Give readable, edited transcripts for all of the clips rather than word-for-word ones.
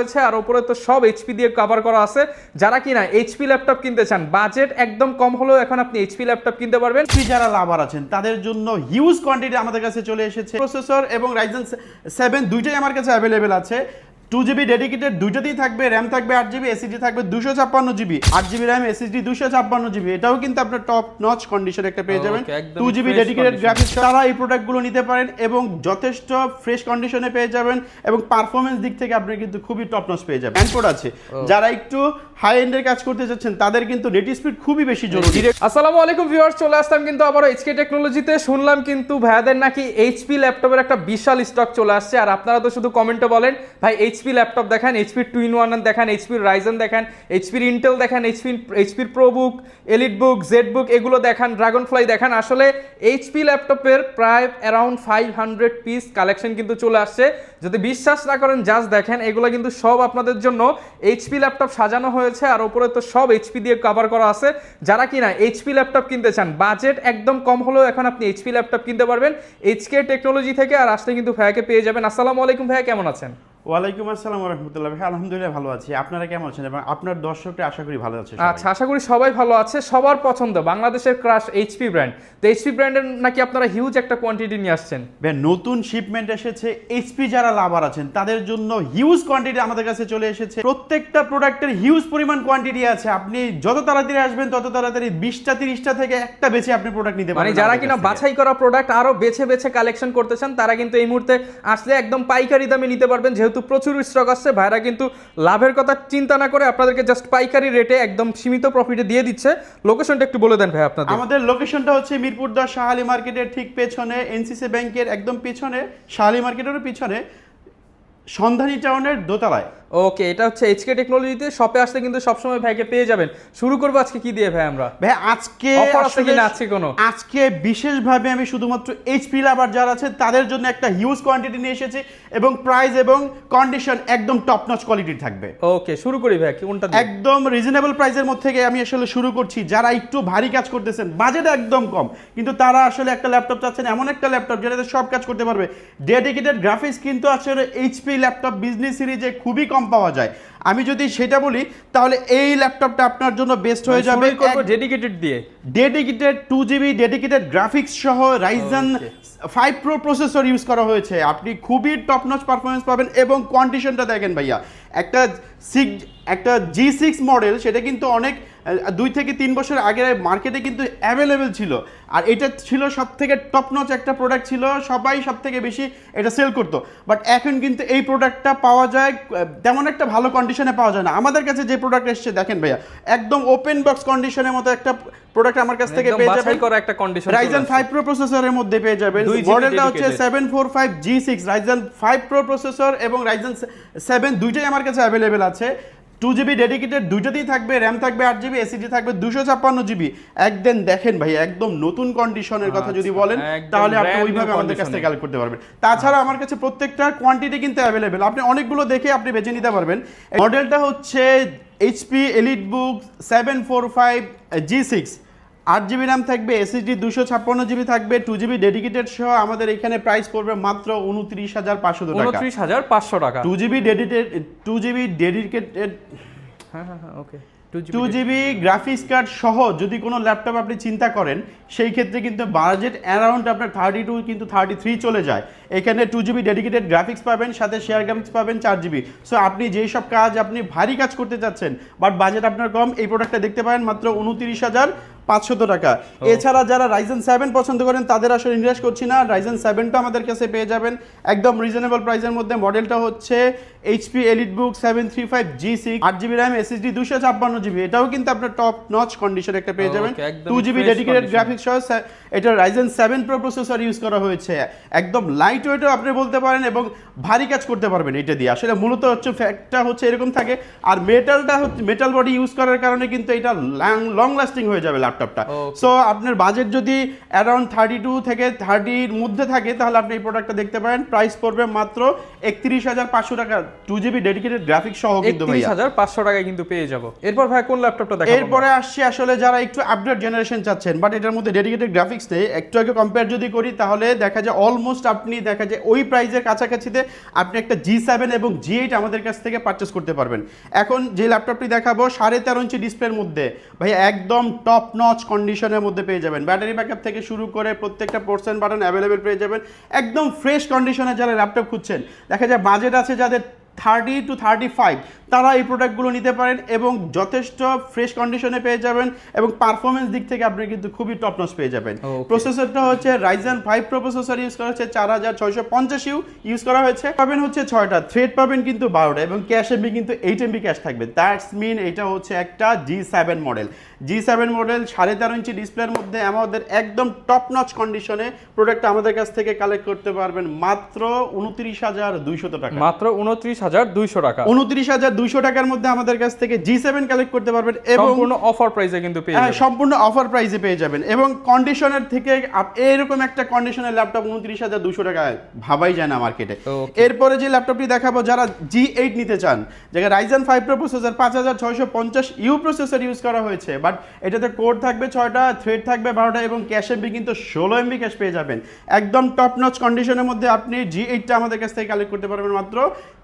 হয়েছে আর উপরে তো সব এইচপি দিয়ে কভার করা আছে। যারা কিনা এইচপি ল্যাপটপ কিনতে চান, বাজেট একদম কম হলেও এখন আপনি এইচপি ল্যাপটপ কিনতে পারবেন। যারা লাভার আছেন তাদের জন্য হিউজ কোয়ান্টিটি আমাদের কাছে চলে এসেছে। প্রসেসর এবং Ryzen 7 দুইটাই আমার কাছে অ্যাভেলেবেল আছে। 2GB ডেডিকেটেড দুইটাতেই থাকবে, র্যাম থাকবে 8GB, এসএসডি থাকবে 256GB, 8GB RAM, SSD 256GB। এটাও কিন্তু আপনার টপ নচ কন্ডিশন একটা পেয়ে যাবেন। 2GB ডেডিকেটেড গ্রাফিক্স, তারা এই প্রোডাক্টগুলো নিতে পারেন এবং যথেষ্ট ফ্রেশ কন্ডিশনে পেয়ে যাবেন এবং পারফরমেন্স দিক থেকে আপনি কিন্তু খুবই টপ নচ পেয়ে যাবেন। অ্যান্ড্রয়েড আছে, যারা একটু হাই এন্ডের কাজ করতে যাচ্ছেন তাদের কিন্তু নেট স্পিড খুবই বেশি জরুরি। আসসালামু আলাইকুম ভিউয়ার্স, চলে আসলাম কিন্তু আবার এইচকে টেকনোলজিতে। শুনলাম কিন্তু ভাইয়াদের নাকি এইচপি ল্যাপটপের একটা বিশাল স্টক চলে আসছে, আর আপনারা তো শুধু কমেন্টে বলেন ভাই এইচপি ল্যাপটপ দেখান, এইচপি 2-in-1 দেখান, এইচপি রাইজেন দেখান, এইচপি ইন্টেল দেখান, এইচপি প্রোবুক, এলিট বুক, জেড বুক এগুলো দেখান, ড্রাগন ফ্লাই দেখান। আসলে এইচপি ল্যাপটপের প্রায় অ্যারাউন্ড 500 পিস কালেকশন কিন্তু চলে আসছে। যদি বিশ্বাস না করেন জাস্ট দেখেন, এগুলো কিন্তু সব আপনাদের জন্য এইচপি ল্যাপটপ সাজানো হয়েছে আর উপরে তো সব এইচপি দিয়ে কভার করা আছে। যারা কিনা এইচপি ল্যাপটপ কিনতে চান, বাজেট একদম কম হলেও এখন আপনি এইচপি ল্যাপটপ কিনতে পারবেন এইচকে টেকনোলজি থেকে। আর আসলে কিন্তু ভাইয়াকে পেয়ে যাবেন। আসসালামু আলাইকুম ভাইয়া, কেমন আছেন? ওয়ালাইকুম আসসালাম ওয়া রাহমাতুল্লাহ। ভাই আলহামদুলিল্লাহ ভালো আছি, আপনারা কেমন আছেন এবং আপনার দর্শকরা আশা করি ভালো আছে? আচ্ছা, আশা করি সবাই ভালো আছে। সবার পছন্দ বাংলাদেশের ক্রাশ এইচপি ব্র্যান্ড। তো এইচপি ব্র্যান্ডের নাকি আপনারা হিউজ একটা কোয়ান্টিটি নিয়ে আসছেন। ভাই নতুন শিপমেন্ট এসেছে, এইচপি যারা লাভার আছেন তাদের জন্য হিউজ কোয়ান্টিটি আমাদের কাছে চলে এসেছে। প্রত্যেকটা প্রোডাক্টের হিউজ পরিমাণ কোয়ান্টিটি আছে। আপনি যত তাড়াতাড়ি আসবেন তত তাড়াতাড়ি 20টা 30টা থেকে একটা বেছে আপনি প্রোডাক্ট নিতে পারবেন। মানে যারা কিনা বাছাই করা প্রোডাক্ট আরো বেছে বেছে কালেকশন করতে চান তারা কিন্তু এই মুহূর্তে আসলে একদম পাইকারি দামে নিতে পারবেন। যেহেতু প্রচুর স্টক আসছে, ভাইরা কিন্তু লাভের কথা চিন্তা না করে আপনাদেরকে জাস্ট পাইকারি রেটে একদম সীমিত প্রফিটে দিয়ে দিচ্ছে। লোকেশনটা একটু বলে দেন ভাই আপনাদের। আমাদের লোকেশনটা হচ্ছে মিরপুর 10 শাহালি মার্কেটের ঠিক পেছনে, এনসিসি ব্যাংকের একদম পিছনে, শাহালি মার্কেটের পিছনে, সন্ধানী টাউনের দোতলায়। ওকে, এটা হচ্ছে এইচকে টেকনোলজিতে। শপে আসলে কিন্তু সবসময় ভাইকে পেয়ে যাবেন। শুরু করবো আজকে কি দিয়ে ভাই? আমরা ভাই আজকে অফার আছে কিনা আজকে কোনো? আজকে বিশেষভাবে আমি শুধুমাত্র এইচপি লাভার যারা আছে তাদের জন্য একটা হিউজ কোয়ান্টিটি নিয়ে এসেছি এবং প্রাইস এবং কন্ডিশন একদম টপ নচ কোয়ালিটির থাকবে। ওকে, শুরু করি ভাই, কোনটা দিয়ে? একদম রিজনেবল প্রাইসের মধ্যে থেকে আমি আসলে শুরু করছি। যারা একটু ভারী কাজ করতেছেন, বাজেট একদম কম, কিন্তু তারা আসলে একটা ল্যাপটপ চাচ্ছেন, এমন একটা ল্যাপটপ যেটাতে সব কাজ করতে পারবে। ডেডিকেটেড গ্রাফিক্স কিন্তু আসলে এইচপি ল্যাপটপ বিজনেস সিরিজে খুবই কম পাওয়া যায়। আমি যদি সেটা বলি তাহলে এই ল্যাপটপটা আপনার জন্য বেস্ট হয়ে যাবে। ডেডিকেটেড দিয়ে, ডেডিকেটেড 2GB ডেডিকেটেড গ্রাফিক্স সহ Ryzen 5 Pro প্রসেসর ইউজ করা হয়েছে। আপনি খুবই টপ নচ পারফরমেন্স পাবেন এবং কন্ডিশনটা দেখেন ভাইয়া, একটা G6 মডেল, সেটা কিন্তু অনেক 2 থেকে 3 বছর আগে মার্কেটে কিন্তু অ্যাভেলেবেল ছিল, আর এটা ছিল সব থেকে টপ নচ একটা প্রোডাক্ট ছিল, সবাই সব থেকে বেশি এটা সেল করতো। বাট এখন কিন্তু এই প্রোডাক্টটা পাওয়া যায় তেমন একটা ভালো কন্ডিশনে পাওয়া যায় না। আমাদের কাছে যে প্রোডাক্ট এসেছে দেখেন ভাইয়া, একদম ওপেন বক্স কন্ডিশনের মতো একটা প্রোডাক্ট আমার কাছ থেকে পেয়ে যাবেন। Ryzen 5 Pro প্রসেসরের মধ্যে পেয়ে যাবেন। মডেলটা হচ্ছে 745G6 Ryzen 5 Pro প্রসেসর এবং Ryzen 7 দুইটাই আমার কাছে অ্যাভেলেবেল আছে। 2GB ডেডিকেটেড দুইটাতেই থাকবে, র্যাম থাকবে 8GB, এসএসডি থাকবে 256GB। একদম দেখেন ভাই, একদম নতুন কন্ডিশনের কথা যদি বলেন তাহলে আপনি ওইভাবে আমাদের কাছ থেকে কালেক্ট করতে পারবেন। তাছাড়া আমার কাছে প্রত্যেকটা কোয়ান্টিটি কিন্তু অ্যাভেলেবেল, আপনি অনেকগুলো দেখে আপনি বেছে নিতে পারবেন। মডেলটা হচ্ছে এইচপি এলিট বুক 745G6, 8GB র্যাম থাকবে, এসএসডি 256GB থাকবে, 2GB ডেডিকেটেড সহ আমাদের এখানে প্রাইস পড়বে মাত্র 29,500 টাকা। 29,500 টাকা। 2GB ডেডিকেটেড, হ্যাঁ ওকে, 2GB গ্রাফিক্স কার্ড সহ যদি কোনো ল্যাপটপ আপনি চিন্তা করেন, সেই ক্ষেত্রে কিন্তু বাজেট অ্যারাউন্ড আপনার 32 কিন্তু 33 চলে যায়। এখানে 2GB ডেডিকেটেড গ্রাফিক্স পাবেন, সাথে শেয়ার গ্রাফিক্স পাবেন 4GB। সো আপনি যেই সব কাজ, আপনি ভারী কাজ করতে চাচ্ছেন বাট বাজেট আপনার কম, এই প্রোডাক্টটা দেখতে পারেন মাত্র 29,500 টাকা। এছাড়া যারা Ryzen 7 পছন্দ করেন তাদের আসলে নিরাশ করছি না, Ryzen 7টা আমাদের কাছে পেয়ে যাবেন একদম রিজনেবল প্রাইসের মধ্যে। মডেলটা হচ্ছে HP EliteBook 735G6, 8GB RAM, SSD 256GB। এটাও কিন্তু আপনার টপ নচ কন্ডিশন একটা পেয়ে যাবেন। 2GB ডেডিকেটেড গ্রাফিক্স সহ এটা Ryzen 7 Pro প্রসেসর ইউজ করা হয়েছে। একদম লাইট ওয়েটও আপনি বলতে পারেন এবং ভারী কাজ করতে পারবেন এটা দিয়ে। আসলে মূলত হচ্ছে ফ্যাক্টটা হচ্ছে এরকম থাকে, আর মেটালটা হচ্ছে মেটাল বডি ইউজ করার কারণে কিন্তু এটা লং লাস্টিং হয়ে যাবে ল্যাপটপ। ল্যাপটপটা। সো আপনার বাজেট যদি অ্যারাউন্ড 32 থেকে 30 মধ্যে থাকে তাহলে আপনি এই প্রোডাক্টটা দেখতে পারেন। প্রাইস পড়বে মাত্র 31,500 টাকা, 2GB ডেডিকেটেড গ্রাফিক্স সহ কিন্তু ভাইয়া 31,500 টাকায় কিন্তু পেয়ে যাব। এরপর ভাই কোন ল্যাপটপটা দেখাবো? এরপরে আসছে আসলে যারা একটু আপডেট জেনারেশন চাচ্ছেন বাট এটার মধ্যে ডেডিকেটেড গ্রাফিক্স নেই, একটু আগে কম্পেয়ার যদি করি তাহলে দেখা যায় অলমোস্ট আপনি দেখা যায় ওই প্রাইজের কাছাকাছিতে আপনি একটা G7 এবং G8 আমাদের কাছ থেকে পারচেস করতে পারবেন। এখন যে ল্যাপটপটি দেখাবো 13.5 ইঞ্চি ডিসপ্লের মধ্যে ভাই একদম টপ নচ কন্ডিশনের মধ্যে পেয়ে যাবেন। ব্যাটারি ব্যাকআপ থেকে শুরু করে প্রত্যেকটা পোর্শন বাটন অ্যাভেলেবেল পেয়ে যাবেন একদম ফ্রেশ কন্ডিশনে। যারা ল্যাপটপ খুঁজছেন, দেখা যায় বাজেট আছে যাদের 30 to 35, তারা এই প্রোডাক্টগুলো নিতে পারেন এবং যথেষ্ট ফ্রেশ কন্ডিশনে পেয়ে যাবেন এবং পারফরমেন্স দিক থেকে আপনি কিন্তু খুবই টপ নচ পেয়ে যাবেন। প্রসেসরটা হচ্ছে Ryzen 5 Pro প্রসেসর ইউজ করা হচ্ছে, 4650U ইউজ করা হয়েছে। পাবেন হচ্ছে 6টা থ্রেড পাবেন কিন্তু 12টা এবং ক্যাশ এমবি কিন্তু 8 MB ক্যাশ থাকবে। দ্যাটস মিন এটা হচ্ছে একটা G7 মডেল। G7 মডেল 13.5 ইঞ্চি ডিসপ্লের মধ্যে আমাদের একদম টপ নচ কন্ডিশনে প্রোডাক্টটা আমাদের কাছ থেকে কালেক্ট করতে পারবেন মাত্র 29,200 টাকা। মাত্র 29,200 টাকা। 29,200 টাকার মধ্যে আমাদের কাছ থেকে G7 কালেক্ট করতে পারবেন এবং সম্পূর্ণ অফার প্রাইসে কিন্তু পেয়ে যাবেন। সম্পূর্ণ অফার প্রাইসে পেয়ে যাবেন এবং কন্ডিশনের থেকে এরকম একটা কন্ডিশনের ল্যাপটপ 29,200 টাকায় ভাবাই যায় না মার্কেটে। এরপরে যে ল্যাপটপটি দেখাবো যারা G8 নিতে চান, যেটা Ryzen 5 Pro processor 5650U processor use করা হয়েছে, বাট এটাতে কোর থাকবে 6টা, থ্রেড থাকবে 12টা এবং ক্যাশ এমবি কিন্তু 16 MB ক্যাশ পেয়ে যাবেন। একদম টপ নচ কন্ডিশনের মধ্যে আপনি G8টা আমাদের কাছ থেকে কালেক্ট করতে পারবেন মাত্র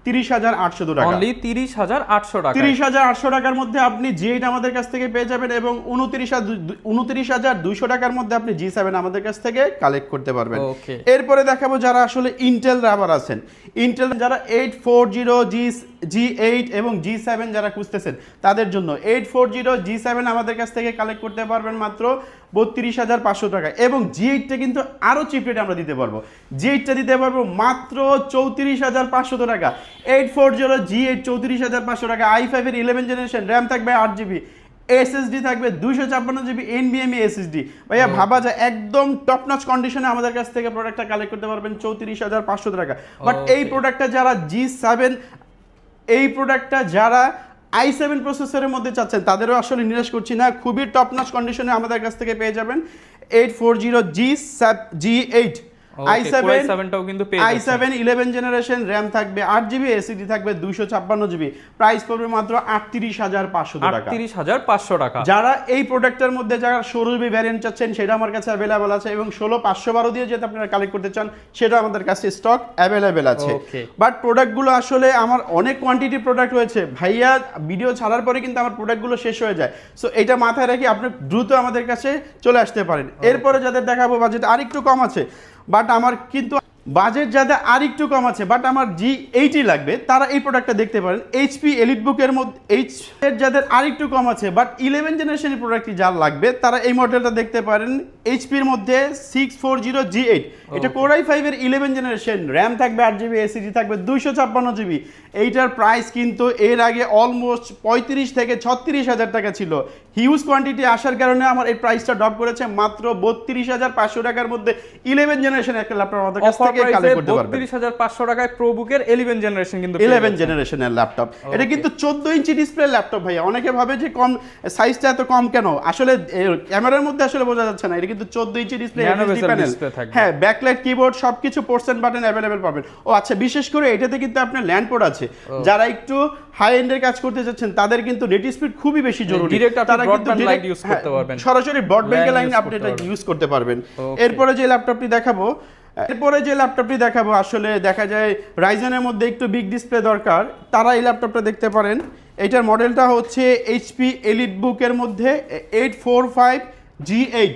30,800 টাকা। অনলি 30,800 টাকা। 30,800 টাকার মধ্যে আপনি G8 আমাদের কাছ থেকে পেয়ে যাবেন এবং 29,200 টাকার মধ্যে আপনি G7 আমাদের কাছ থেকে কালেক্ট করতে পারবেন। এরপরে দেখাবো যারা আসলে ইন্টেল রাবার আছেন, ইন্টেল যারা 840 G8 এবং G7 যারা খুঁজতেছেন তাদের জন্য 840 G7 আমাদের কাছ থেকে কালেক্ট করতে পারবেন মাত্র 32,500 টাকা এবং G8টা কিন্তু আরো চিপ রেটে আমরা দিতে পারবো। G8টা দিতে পারবো মাত্র 34,500 টাকা। 840 G8 34,500 টাকা। i5 এর 11 জেনারেশন, র্যাম থাকবে 8GB, SSD থাকবে 256GB NVMe SSD। ভাইয়া ভাবা যায় একদম টপ নচ কন্ডিশনে আমাদের কাছ থেকে প্রোডাক্টটা কালেক্ট করতে পারবেন 34,500 টাকা। বাট এই প্রোডাক্টটা যারা G7 এই প্রোডাক্টটা যারা i7 প্রসেসরের মধ্যে চাচ্ছেন তাদেরও আসলে নিরাশ করছি না, খুবই টপ নচ কন্ডিশনে আমাদের কাছ থেকে পেয়ে যাবেন 840 G8 i7টাও কিন্তু পেয়ে যাচ্ছেন। i7 11 জেনারেশন, র্যাম থাকবে 8GB, SSD থাকবে 256GB, প্রাইস পড়বে মাত্র 38,500 টাকা। 38,500 টাকা। যারা এই প্রোডাক্টের মধ্যে যারা 16GB ভ্যারিয়েন্ট চাচ্ছেন সেটা আমার কাছে अवेलेबल আছে এবং 16512 দিয়ে যেটা আপনারা কালেক্ট করতে চান সেটা আমাদের কাছে স্টক अवेलेबल আছে। বাট প্রোডাক্টগুলো আসলে আমার অনেক কোয়ান্টিটি প্রোডাক্ট হয়েছে ভাইয়া, ভিডিও ছাড়ার পরে কিন্তু আমার প্রোডাক্টগুলো শেষ হয়ে যায়। সো এটা মাথায় রেখে আপনি দ্রুত আমাদের কাছে চলে আসতে পারেন। এরপরে যাদের দেখাবো বাজেট আরেকটু কম আছে বাট আমার কিন্তু বাজেট যাদের আরেকটু কম আছে বাট আমার G8 লাগবে তারা এই প্রোডাক্টটা দেখতে পারেন। HP এলিটবুকের মধ্যে যাদের আরেকটু কম আছে বাট 11 জেনারেশনের প্রোডাক্টটি যার লাগবে তারা এই মডেলটা দেখতে পারেন। HP এর মধ্যে 640 G8, এটা Core i5 এর 11 জেনারেশন, র্যাম থাকবে 8GB, SSD থাকবে 256GB। এইটার প্রাইস কিন্তু এর আগে অলমোস্ট 35 থেকে 36,000 টাকা ছিল। হিউজ কোয়ান্টিটি আসার কারণে আমার এই প্রাইসটা ড্রপ করেছে মাত্র 32,500 টাকার মধ্যে 11 জেনারেশনের একটা ল্যাপটপ আমাদের কাছ থেকে কালেক্ট করতে পারবেন। 32,500 টাকায় প্রোবুকের 11 জেনারেশন কিন্তু 11 জেনারেশনের ল্যাপটপ। এটা কিন্তু 14 ইঞ্চি ডিসপ্লে ল্যাপটপ ভাইয়া। অনেকে ভাবে যে কম সাইজটা এত কম কেন, আসলে ক্যামেরার মধ্যে আসলে বোঝা যাচ্ছে না, এটা কিন্তু 14 ইঞ্চি ডিসপ্লে, প্যানেল, হ্যাঁ ব্যাকলাইট, কিবোর্ড সবকিছু পোর্টস বাটন अवेलेबल পাবেন। ও আচ্ছা, বিশেষ করে এটাতে কিন্তু আপনার ল্যান্ড পোর্ট আছে। যারা একটু হাই এন্ডের কাজ করতে যাচ্ছেন তাদের কিন্তু নেট স্পিড খুবই বেশি জরুরি, তারা কিন্তু লাইট ইউজ করতে পারবেন, সরাসরি ব্রডব্যান্ড লাইন আপনি এটা ইউজ করতে পারবেন। এরপরে যে ল্যাপটপটি দেখাবো আসলে দেখা যায় রাইজেনের মধ্যে একটু বিগ ডিসপ্লে দরকার, তারা এই ল্যাপটপটা দেখতে পারেন। এটার মডেলটা হচ্ছে HP এলিটবুকের মধ্যে 845 G8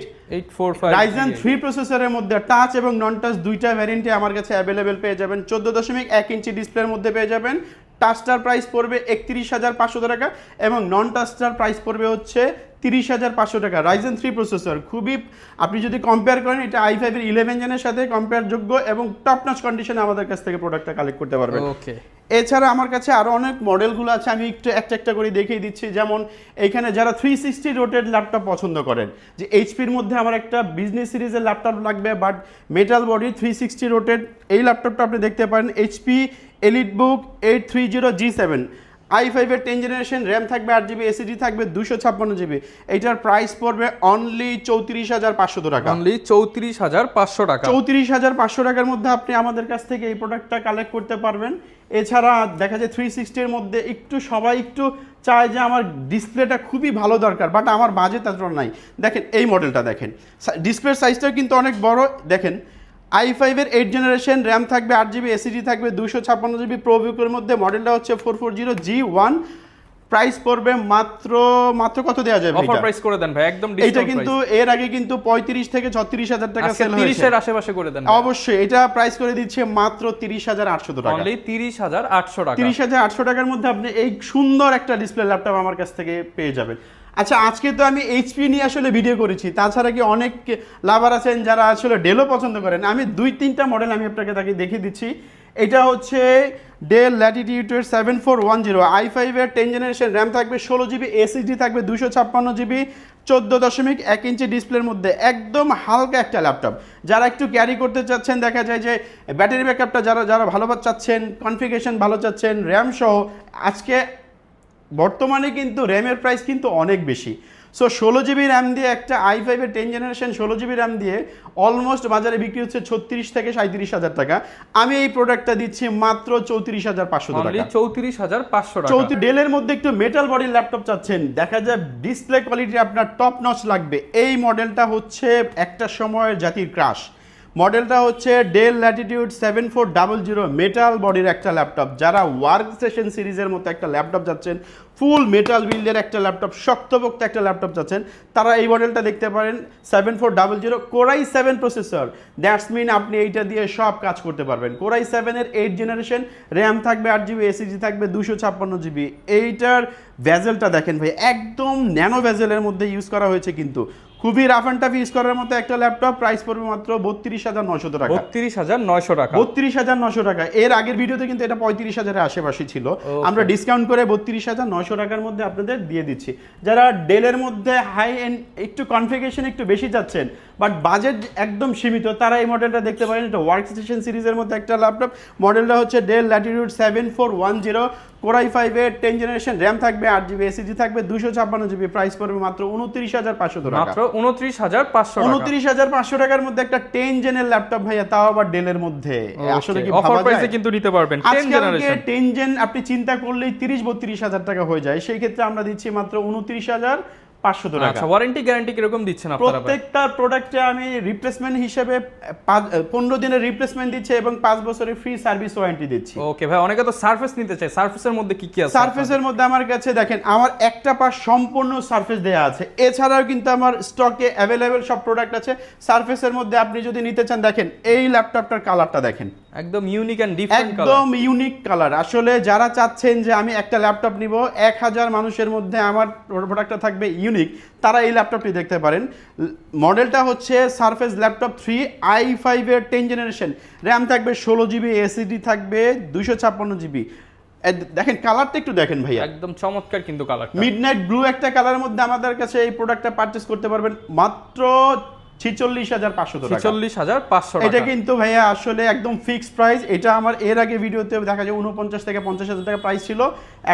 Ryzen 3 প্রসেসরের মধ্যে টাচ এবং নন টাচ দুইটা ভ্যারিয়েন্টে আমার কাছে अवेलेबल পেয়ে যাবেন। 14.1 ইঞ্চি ডিসপ্লের মধ্যে পেয়ে যাবেন। টাচটার প্রাইস পড়বে 31,500 টাকা এবং নন টাচটার প্রাইস পড়বে হচ্ছে 30,500 টাকা। Ryzen 3 প্রসেসর খুবই, আপনি যদি কম্পেয়ার করেন এটা i5 এর 11 জেনের সাথে কম্পেয়ার যোগ্য এবং টপ নচ কন্ডিশনে আমাদের কাছ থেকে প্রোডাক্টটা কালেক্ট করতে পারবেন। এছাড়া আমার কাছে আরো অনেক মডেলগুলো আছে, আমি একটু একটা করে দেখিয়ে দিচ্ছি। যেমন এখানে যারা 360 রোটেট ল্যাপটপ পছন্দ করেন, যে এইচপির মধ্যে আমার একটা বিজনেস সিরিজের ল্যাপটপ লাগবে বাট মেটাল বডি 360 রোটেট, এই ল্যাপটপটা আপনি দেখতে পারেন। HP এলিটবুক 830 G7 i5 এর 10 জেনারেশন, র্যাম থাকবে 8GB, এসএসডি থাকবে 256GB। এইটার প্রাইস পড়বে অনলি 34,500 টাকা। অনলি 34,500 টাকা। 34,500 টাকার মধ্যে আপনি আমাদের কাছ থেকে এই প্রোডাক্টটা কালেক্ট করতে পারবেন। এছাড়া দেখা যায় 360 এর মধ্যে সবাই একটু চায় যে আমার ডিসপ্লেটা খুবই ভালো দরকার, বাট আমার বাজেট এতটা নাই। দেখেন এই মডেলটা দেখেন, ডিসপ্লের সাইজটাও কিন্তু অনেক বড়। দেখেন i5 এর 8 জেনারেশন, র্যাম থাকবে 8GB, এসএসডি থাকবে 256GB, প্রোভিউকের মধ্যে মডেলটা হচ্ছে 440G1। প্রাইস পড়বে মাত্র কত দেওয়া যাবে? অফার প্রাইস করে দেন ভাই, একদম ডিসকাউন্ট। এটা কিন্তু এর আগে কিন্তু 35 থেকে 36,000 টাকা সেল হয়েছে। 30 এর আশেপাশে করে দেন অবশ্যই। এটা প্রাইস করে দিচ্ছে মাত্র 30,800 টাকা। অনলি 30,800 টাকা। 30,800 টাকার মধ্যে আপনি এই সুন্দর একটা ডিসপ্লে ল্যাপটপ আমার কাছ থেকে পেয়ে যাবেন। আচ্ছা, আজকে তো আমি এইচপি নিয়ে আসলে ভিডিও করেছি, তাছাড়া কি অনেক লাভার আছেন যারা আসলে ডেলও পছন্দ করেন। আমি 2-3টা মডেল আমি আপনাকে দেখিয়ে দিচ্ছি। এটা হচ্ছে ডেল ল্যাটিটিউড 7410, i5 এর 10 জেনারেশন, র্যাম থাকবে 16GB, এসএসডি থাকবে 256GB, 14.1 ইঞ্চি ডিসপ্লের মধ্যে একদম হালকা একটা ল্যাপটপ। যারা একটু ক্যারি করতে চাচ্ছেন, দেখা যায় যে ব্যাটারি ব্যাকআপটা যারা ভালো চাচ্ছেন, কনফিগারেশন ভালো চাচ্ছেন, র্যাম সহ, আজকে বর্তমানে কিন্তু র্যামের প্রাইস কিন্তু অনেক বেশি। সো 16GB র্যাম দিয়ে একটা i5 এর 10 জেনারেশন 16GB র্যাম দিয়ে অলমোস্ট বাজারে বিক্রি হচ্ছে 36 থেকে 37,000 টাকা। আমি এই প্রোডাক্টটা দিচ্ছি মাত্র 34,500 টাকা। অনলি 34,500 টাকা। ডেলের মধ্যে একটু মেটাল বডির ল্যাপটপ চাচ্ছেন, দেখা যায় ডিসপ্লে কোয়ালিটি আপনার টপ নচ লাগবে, এই মডেলটা হচ্ছে একটা সময়ের জাতির ক্রাশ। মডেলটা হচ্ছে ডেল ল্যাটিটিউড 7400, মেটাল বডির একটা ল্যাপটপ। যারা ওয়ার্ক স্টেশন সিরিজের মতো একটা ল্যাপটপ যাচ্ছেন, ফুল মেটাল বিল্ডের একটা ল্যাপটপ, শক্তপোক্ত একটা ল্যাপটপ যাচ্ছেন, তারা এই মডেলটা দেখতে পারেন। 7400 কোরাই 7 প্রসেসর, দ্যাটস মিন আপনি এইটা দিয়ে সব কাজ করতে পারবেন। কোরাই 7 এর 8 জেনারেশন, র্যাম থাকবে 8GB, এসএসডি থাকবে 256GB। এইটার ভেজেলটা দেখেন ভাই, একদম ন্যানো ভেজেলের মধ্যে ইউজ করা হয়েছে, কিন্তু খুবই রাফ অ্যান্ড টাফ ইউজ করার মতো একটা ল্যাপটপ। প্রাইস পড়বে মাত্র 32,900 টাকা। 32,900 টাকা। 32,900 টাকা। এর আগের ভিডিওতে কিন্তু এটা 35,000 এর আশেপাশে ছিল, আমরা ডিসকাউন্ট করে 32,900 টাকার মধ্যে আপনাদের দিয়ে দিচ্ছি। যারা ডেলের মধ্যে হাই এন্ড একটু কনফিগারেশন একটু বেশি যাচ্ছেন, বাট বাজেট একদম সীমিত, তারা এই মডেলটা দেখতে পারেন। এটা ওয়ার্ক স্টেশন সিরিজের মধ্যে একটা ল্যাপটপ। মডেলটা হচ্ছে ডেল ল্যাটিটিউড 7410, কোরাই 5 এর 10 জেনারেশন, র্যাম থাকবে 8GB, এসএসডি থাকবে 256GB। প্রাইস পড়বে মাত্র 29,500 টাকা। মাত্র 29,500 টাকা। 29,500 টাকার মধ্যে একটা 10 জেনের ল্যাপটপ ভাইয়া, তাও আবার ডেলের মধ্যে। আসলে কি অফার ভাবা প্রাইসে যায়? কিন্তু নিতে পারবেন 10 জেনারেশন। 10 জেন আপনি চিন্তা করলেই 30-32,000 টাকা হয়ে যায়। সেই ক্ষেত্রে আমরা দিচ্ছি মাত্র 29,500 টাকা। আচ্ছা, ওয়ারেন্টি গ্যারান্টি কিরকম দিচ্ছেন আপনারা? প্রত্যেকটা প্রোডাক্টে আমি রিপ্লেসমেন্ট হিসেবে 15 দিনের রিপ্লেসমেন্ট দিচ্ছি এবং 5 বছরের ফ্রি সার্ভিস ওয়ারেন্টি দিচ্ছি। ওকে ভাই, অনেকে তো সারফেস নিতে চায়, সারফেসের মধ্যে কি কি আছে? সারফেসের মধ্যে আমার কাছে দেখেন, আমার একটা পাশ সম্পূর্ণ সারফেস দেয়া আছে। এছাড়াও কিন্তু আমার স্টকে অ্যাভেলেবেল সব প্রোডাক্ট আছে। সারফেসের মধ্যে আপনি যদি নিতে চান, দেখেন এই ল্যাপটপটার কালারটা দেখেন, একদম ইউনিক এন্ড ডিফারেন্ট কালার। একদম ইউনিক কালার। আসলে যারা চাচ্ছেন যে আমি একটা ল্যাপটপ নিব, 1000 মানুষের মধ্যে আমার প্রোডাক্টটা থাকবে ইউনিক, তারা এই ল্যাপটপটি দেখতে পারেন। মডেলটা হচ্ছে সারফেস ল্যাপটপ 3, i5 এর 10 জেনারেশন, র্যাম থাকবে 16GB, এসএসডি থাকবে 256GB। দেখেন কালারটা একটু দেখেন ভাইয়া, একদম চমৎকার কিন্তু কালারটা। মিডনাইট ব্লু একটা কালারের মধ্যে আমাদের কাছে এই প্রোডাক্টটা পারচেজ করতে পারবেন মাত্র 46,500 টাকা। 46,500 টাকা। এটা কিন্তু ভাইয়া আসলে একদম ফিক্সড প্রাইস। এটা আমার এর আগে ভিডিওতে দেখা যায় 49 থেকে 50,000 টাকা প্রাইস ছিল,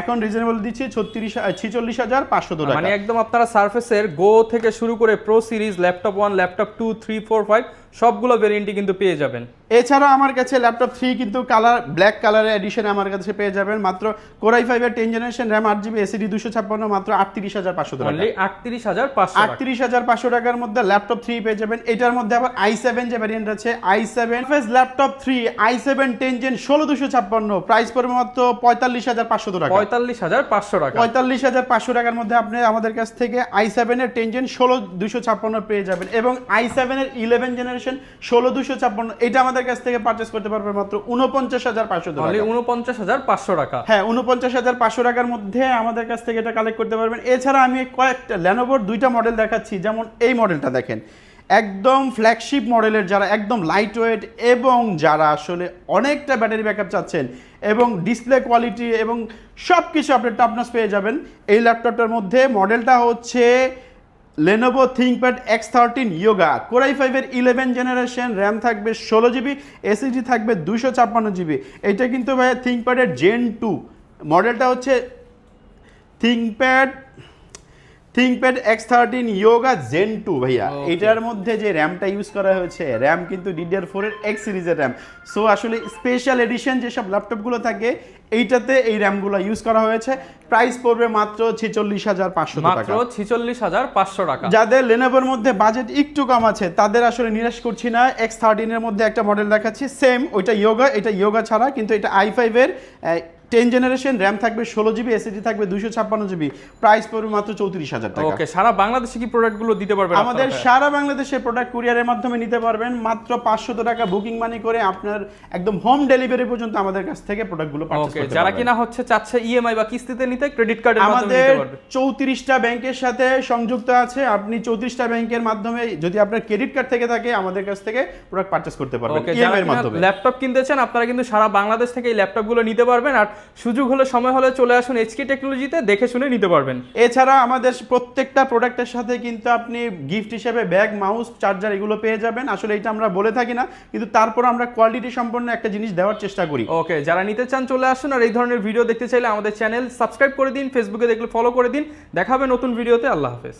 এখন রিজনেবল দিচ্ছি 46,500 টাকা। মানে একদম আপনারা সারফেসের গো থেকে শুরু করে প্রো সিরিজ, ল্যাপটপ 1, ল্যাপটপ 2, 3, 4, 5 সবগুলো ভেরিয়েন্টই কিন্তু পেয়ে যাবেন। এছাড়া আমার কাছে ল্যাপটপ 3 কিন্তু কালার ব্ল্যাক কালারের এডিশনে আমার কাছে পেয়ে যাবেন মাত্র কোরাই 5 এর 10 জেনারেশন, র্যাম 8GB, এসএসডি 256, মাত্র 38,500 টাকা। অনলি 38,500 টাকা। 38,500 টাকার মধ্যে ল্যাপটপ 3 পেয়ে যাবেন। এটার মধ্যে আবার i7 যে ভ্যারিয়েন্ট আছে, i7 laptop 3, i7 10 gen 16556, price পড়বে মাত্র 45,500 টাকা। 45,500 টাকা। 45,500 টাকার মধ্যে আপনি আমাদের কাছ থেকে i7 এর 10 জেন 16256 পেয়ে যাবেন, এবং i7 এর 11 জেনারেশন 16256, এটা আমাদের কাছ থেকে পারচেজ করতে পারবেন মাত্র 49,500 টাকা। অনলি 49,500 টাকা। হ্যাঁ, 49,500 টাকার মধ্যে আমাদের কাছ থেকে এটা কালেক্ট করতে পারবেন। এছাড়া আমি কয়েকটা ল্যানোভোর 2টা মডেল দেখাচ্ছি, যেমন এই মডেলটা দেখেন, একদম ফ্ল্যাগশিপ মডেলের, যারা একদম লাইট ওয়েট এবং যারা আসলে অনেকটা ব্যাটারি ব্যাকআপ চাচ্ছেন এবং ডিসপ্লে কোয়ালিটি এবং সব কিছু আপনি টপনচ পেয়ে যাবেন এই ল্যাপটপটার মধ্যে। মডেলটা হচ্ছে Lenovo ThinkPad X13 Yoga, core i 5 এর 11 জেনারেশন, র্যাম থাকবে 16GB, এসএসডি থাকবে 256GB। এটা কিন্তু ভাই ThinkPad এর Gen 2, মডেলটা হচ্ছে থিংকপ্যাড X13 Yoga Zen 2 ভাইয়া। Okay. এটার মধ্যে যে র্যামটা ইউজ করা হয়েছে, র্যাম কিন্তু DDR4 এর X সিরিজের র্যাম। সো আসলে স্পেশাল এডিশন যেসব ল্যাপটপগুলো থাকে এইটাতে এই র্যামগুলো ইউজ করা হয়েছে। প্রাইস পড়বে মাত্র 46,500 টাকা। মাত্র 46,500 টাকা। যাদের লেনোভোর মধ্যে বাজেট একটু কম আছে তাদের আসলে নিরাশ করছি না। X13 এর মধ্যে একটা মডেল দেখাচ্ছি, সেম ওইটা ইয়োগা, এটা ইয়োগা ছাড়া, কিন্তু এটা i5 এর 10 জেনারেশন, র্যাম থাকবে 16 জিবি, এসএসডি থাকবে 256 জিবি, প্রাইস পড়বে মাত্র 34,000 টাকা। ওকে, সারা বাংলাদেশে কি প্রোডাক্টগুলো দিতে পারবেন আমাদের আপনারা? সারা বাংলাদেশে প্রোডাক্ট কুরিয়ারের মাধ্যমে নিতে পারবেন। মাত্র 500 টাকা বুকিং মানি করে আপনার একদম হোম ডেলিভারি পর্যন্ত আমাদের কাছ থেকে প্রোডাক্টগুলো পারচেজ ওকে, করতে যারা পারবেন। কিনা হচ্ছে চাচ্ছে ইএমআই বা কিস্তিতে নিতে, ক্রেডিট কার্ডের মাধ্যমে আমাদের নিতে পারবে। 34টা ব্যাংকের সাথে সংযুক্ত আছে। আপনি 34টা ব্যাংকের মাধ্যমে যদি আপনার ক্রেডিট কার্ড থেকে থাকে আমাদের কাছ থেকে প্রোডাক্ট পারচেজ করতে পারবেন ওকে, যারা ইএমআই এর কিনা মাধ্যমে। ল্যাপটপ কিনতেছেন আপনারা কিন্তু সারা বাংলাদেশ থেকে এই ল্যাপটপগুলো নিতে পারবেন। আর সুযোগ হলে, সময় হলে চলে আসুন এইচকে টেকনোলজিতে, দেখে শুনে নিতে পারবেন। এছাড়া আমাদের প্রত্যেকটা প্রোডাক্টের সাথে কিন্তু আপনি গিফট হিসেবে ব্যাগ, মাউস, চার্জার এগুলো পেয়ে যাবেন। আসলে এটা আমরা বলে থাকি না, কিন্তু তারপর আমরা কোয়ালিটি সম্পন্ন একটা জিনিস দেওয়ার চেষ্টা করি। ওকে, যারা নিতে চান চলে আসুন। আর এই ধরনের ভিডিও দেখতে চাইলে আমাদের চ্যানেল সাবস্ক্রাইব করে দিন, ফেসবুকে দেখলে ফলো করে দিন। দেখা হবে নতুন ভিডিওতে। আল্লাহ হাফেজ।